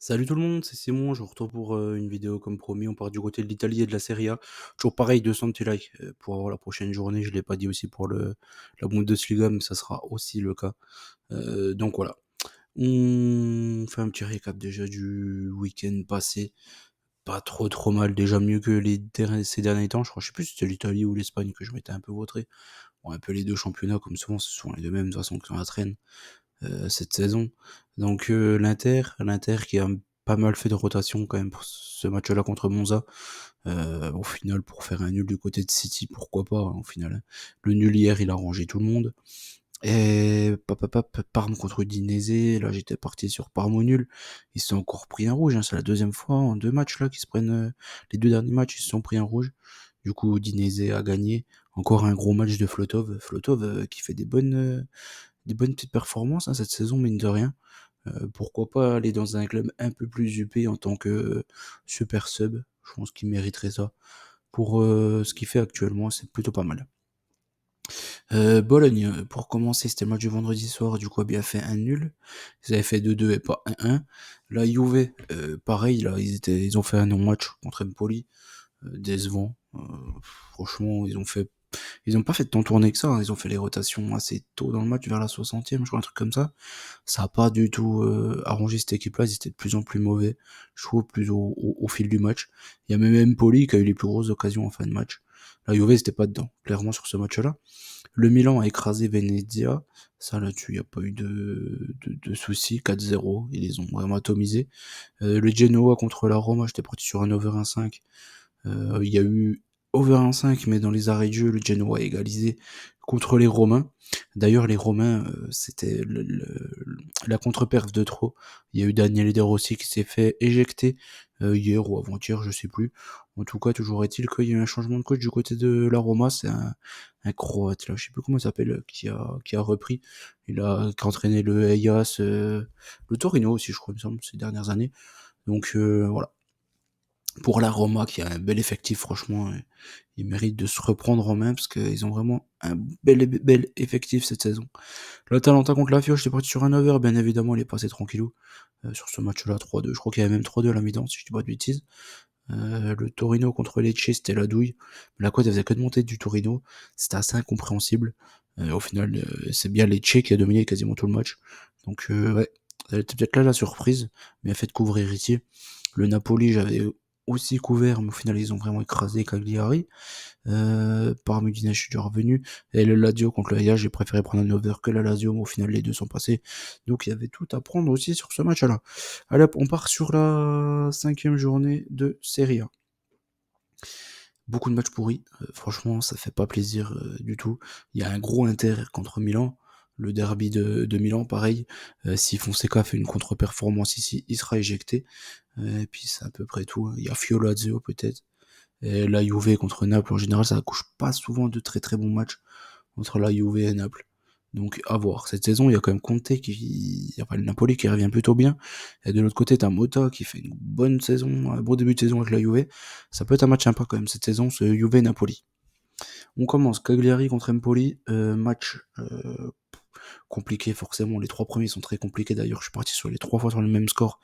Salut tout le monde, c'est Simon, je vous retrouve pour une vidéo comme promis, on part du côté de l'Italie et de la Serie A. Toujours pareil, 200 petits likes pour avoir la prochaine journée, je l'ai pas dit aussi pour la Bundesliga, mais ça sera aussi le cas. Donc voilà, on fait un petit récap déjà du week-end passé, pas trop mal, déjà mieux que ces derniers temps, je crois, je sais plus si c'était l'Italie ou l'Espagne que je m'étais un peu vautré. Bon, un peu les deux championnats, comme souvent, ce sont les deux mêmes de toute façon qui sont à la traîne cette saison. Donc l'Inter qui a pas mal fait de rotation quand même pour ce match-là contre Monza. Au final, pour faire un nul du côté de City, pourquoi pas, hein, au final, hein. Le nul hier, il a rangé tout le monde. Et Parme contre Udinese, là j'étais parti sur Parme au nul. Ils se sont encore pris un rouge, hein. C'est la deuxième fois en deux matchs là qu'ils se prennent. Les deux derniers matchs, ils se sont pris un rouge. Du coup, Udinese a gagné. Encore un gros match de Flotov. Flotov qui fait des bonnes petites performances hein, cette saison, mine de rien. Pourquoi pas aller dans un club un peu plus huppé en tant que super sub. Je pense qu'il mériterait ça. Pour ce qu'il fait actuellement, c'est plutôt pas mal. Bologne, pour commencer, c'était le match du vendredi soir, du coup a bien fait un nul. Ils avaient fait 2-2 et pas 1-1. La Juve, pareil, là, ils ont fait un non-match contre Empoli, décevant. Franchement, ils ont pas fait tant tourner que ça, hein. Ils ont fait les rotations assez tôt dans le match, vers la 60e, je crois, un truc comme ça. Ça a pas du tout arrangé cette équipe-là, ils étaient de plus en plus mauvais, je trouve, plus au fil du match. Il y a même Empoli qui a eu les plus grosses occasions en fin de match. La Juve, c'était pas dedans, clairement, sur ce match-là. Le Milan a écrasé Venezia. Ça, là-dessus, il n'y a pas eu de soucis. 4-0. Ils les ont vraiment atomisés. Le Genoa contre la Roma, j'étais parti sur un over 1,5. Il y a eu over 1,5, mais dans les arrêts de jeu, le Genoa a égalisé contre les Romains. D'ailleurs, les Romains, c'était la contre-perf de trop. Il y a eu Daniel De Rossi qui s'est fait éjecter hier ou avant-hier, je sais plus. En tout cas, toujours est-il qu'il y a eu un changement de coach du côté de la Roma. C'est un Croate, là, je sais plus comment il s'appelle, qui a repris. Qui a entraîné le Hellas, le Torino aussi, je crois, il me semble, ces dernières années. Donc voilà, pour la Roma qui a un bel effectif, franchement, ils méritent de se reprendre en main parce qu'ils ont vraiment un bel effectif cette saison. L'Atalanta contre la Fio, j'étais parti sur un over, bien évidemment, il est passé tranquillou sur ce match-là, 3-2. Je crois qu'il y avait même 3-2 à la mi-temps, si je dis pas de bêtises. Le Torino contre Lecce, c'était la douille. La cote, elle faisait que de monter du Torino. C'était assez incompréhensible. Au final, c'est bien Lecce qui a dominé quasiment tout le match. Donc, ouais, ça a été peut-être là la surprise, mais a fait de couvrir ici. Le Napoli, j'avais aussi couvert, mais au final, ils ont vraiment écrasé Cagliari. Par Udinese, je suis déjà revenu. Et le Lazio contre le Ajax, j'ai préféré prendre un over que la Lazio, mais au final, les deux sont passés. Donc, il y avait tout à prendre aussi sur ce match-là. Allez hop, on part sur la cinquième journée de Serie A. Beaucoup de matchs pourris, franchement, ça fait pas plaisir du tout. Il y a un gros Inter contre Milan. Le derby de Milan, pareil. Si Fonseca fait une contre-performance ici, il sera éjecté. Et puis c'est à peu près tout, hein. Il y a Fiolazzo peut-être. Et la Juve contre Naples, en général, ça accouche pas souvent de très très bons matchs entre la Juve et Naples. Donc à voir. Cette saison, il y a quand même Conte enfin le Napoli qui revient plutôt bien. Et de l'autre côté, t'as Mota qui fait une bonne saison, un beau début de saison avec la Juve. Ça peut être un match sympa quand même cette saison, ce Juve-Napoli. On commence Cagliari contre Empoli, match compliqué forcément. Les trois premiers sont très compliqués d'ailleurs. Je suis parti sur les trois fois sur le même score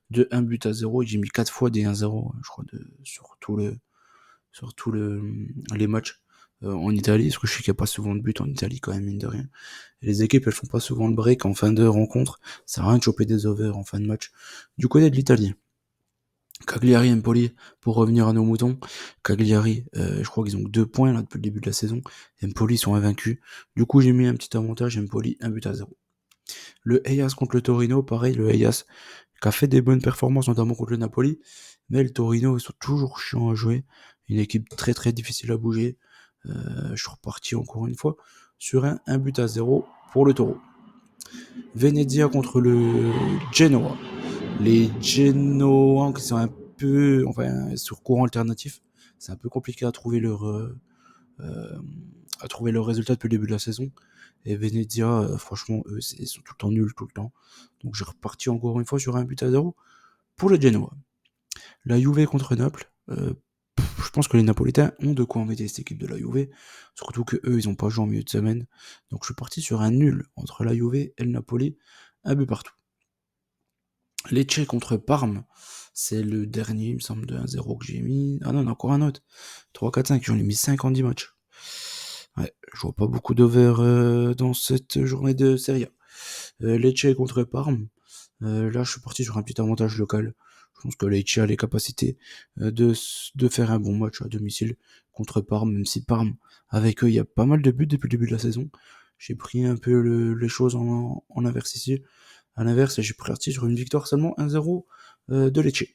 de 1 but à 0 et j'ai mis 4 fois des 1-0, je crois, sur tous les matchs en Italie, parce que je sais qu'il n'y a pas souvent de but en Italie quand même, mine de rien. Et les équipes, elles font pas souvent le break en fin de rencontre, ça sert à rien de choper des overs en fin de match. Du côté de l'Italie, Cagliari Empoli, pour revenir à nos moutons, Cagliari, je crois qu'ils ont que 2 points là depuis le début de la saison, Empoli sont invaincus, du coup j'ai mis un petit avantage, Empoli 1 but à 0. Le Hellas contre le Torino, pareil, le Hellas qui a fait des bonnes performances, notamment contre le Napoli, mais le Torino, ils sont toujours chiants à jouer. Une équipe très très difficile à bouger. Je suis reparti encore une fois sur un but à 0 pour le Taureau. Venezia contre le Genoa. Les Genoans qui sont un peu, enfin, sur courant alternatif, c'est un peu compliqué euh, à trouver leur résultat depuis le début de la saison. Et Venezia, franchement, eux, ils sont tout le temps nuls, tout le temps. Donc j'ai reparti encore une fois sur 1 but à 0 pour le Genoa. La Juve contre Naples. Je pense que les Napolitains ont de quoi embêter cette équipe de la Juve. Surtout que eux, ils ont pas joué en milieu de semaine. Donc je suis parti sur un nul entre la Juve et le Napoli. Un but partout. Lecce contre Parme, c'est le dernier, il me semble, de 1-0 que j'ai mis. Ah non, il y en a encore un autre. 3, 4, 5, j'en ai mis 5 en 10 matchs. Ouais, je vois pas beaucoup d'over dans cette journée de Serie A. Lecce contre Parme. Là, je suis parti sur un petit avantage local. Je pense que Lecce a les capacités de faire un bon match à domicile contre Parme, même si Parme, avec eux, il y a pas mal de buts depuis le début de la saison. J'ai pris un peu les choses en inverse ici. À l'inverse, j'ai parti sur une victoire seulement 1-0 de Lecce.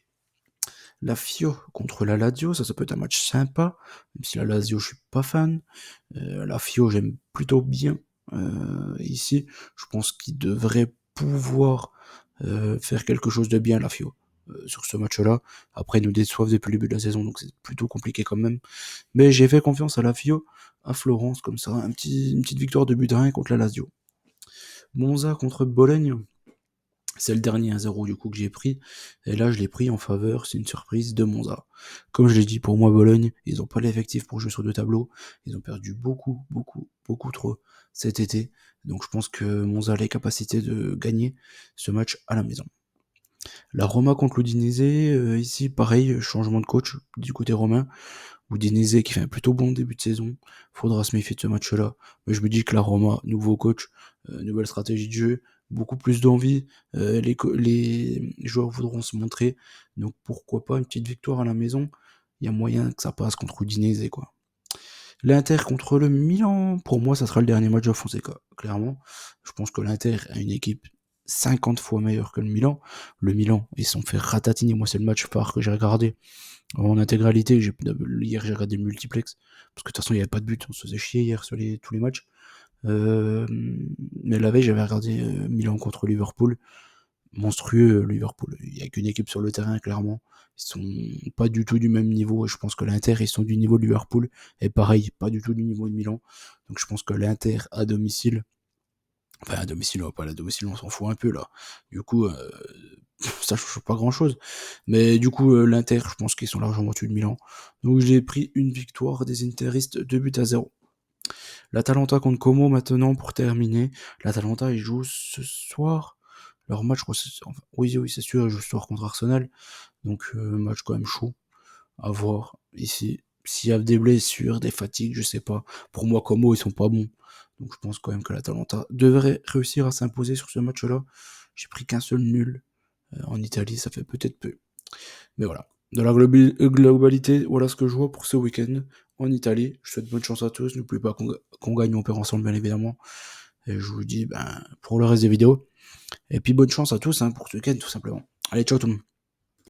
La Fio contre la Lazio, ça peut être un match sympa, même si la Lazio, je suis pas fan. La Fio, j'aime plutôt bien. Ici, je pense qu'il devrait pouvoir faire quelque chose de bien, la Fio, sur ce match-là. Après, ils nous déçoivent depuis le début de la saison, donc c'est plutôt compliqué quand même. Mais j'ai fait confiance à la Fio, à Florence, comme ça, une petite victoire de but de 1 contre la Lazio. Monza contre Bologne, c'est le dernier 1-0 du coup que j'ai pris. Et là, je l'ai pris en faveur, c'est une surprise, de Monza. Comme je l'ai dit, pour moi, Bologne, ils n'ont pas l'effectif pour jouer sur deux tableaux. Ils ont perdu beaucoup, beaucoup, beaucoup trop cet été. Donc je pense que Monza a les capacités de gagner ce match à la maison. La Roma contre l'Udinese, ici, pareil, changement de coach du côté romain. Udinese qui fait un plutôt bon début de saison. Faudra se méfier de ce match-là. Mais je me dis que la Roma, nouveau coach, nouvelle stratégie de jeu, beaucoup plus d'envie. Les joueurs voudront se montrer. Donc pourquoi pas une petite victoire à la maison. Il y a moyen que ça passe contre Udinese, quoi. L'Inter contre le Milan, pour moi, ça sera le dernier match de Fonseca, clairement. Je pense que l'Inter a une équipe 50 fois meilleure que le Milan. Le Milan, ils se sont fait ratatiner. Moi, c'est le match phare que j'ai regardé en intégralité. Hier, j'ai regardé le multiplex. Parce que de toute façon, il n'y avait pas de but. On se faisait chier hier sur tous les matchs. Mais la veille, j'avais regardé Milan contre Liverpool. Monstrueux, Liverpool. Il n'y a qu'une équipe sur le terrain, clairement. Ils sont pas du tout du même niveau. Et je pense que l'Inter, ils sont du niveau de Liverpool. Et pareil, pas du tout du niveau de Milan. Donc je pense que l'Inter à domicile. Enfin, à domicile, pas à domicile, on s'en fout un peu là. Du coup, ça change pas grand chose. Mais du coup, l'Inter, je pense qu'ils sont largement au-dessus de Milan. Donc j'ai pris une victoire des Interistes, 2-0. L'Atalanta contre Como maintenant pour terminer. L'Atalanta, ils jouent ce soir. Leur match, je crois, enfin, oui, oui, c'est sûr, ils jouent ce soir contre Arsenal. Donc, match quand même chaud à voir ici. S'il y a des blessures, des fatigues, je sais pas. Pour moi, Como, ils sont pas bons. Donc, je pense quand même que l'Atalanta devrait réussir à s'imposer sur ce match-là. J'ai pris qu'un seul nul en Italie, ça fait peut-être peu. Mais voilà. Dans la globalité, voilà ce que je vois pour ce week-end en Italie. Je souhaite bonne chance à tous. N'oubliez pas qu'on gagne, on perd ensemble, bien évidemment. Et je vous dis, pour le reste des vidéos. Et puis bonne chance à tous pour ce week-end, tout simplement. Allez, ciao tout le monde.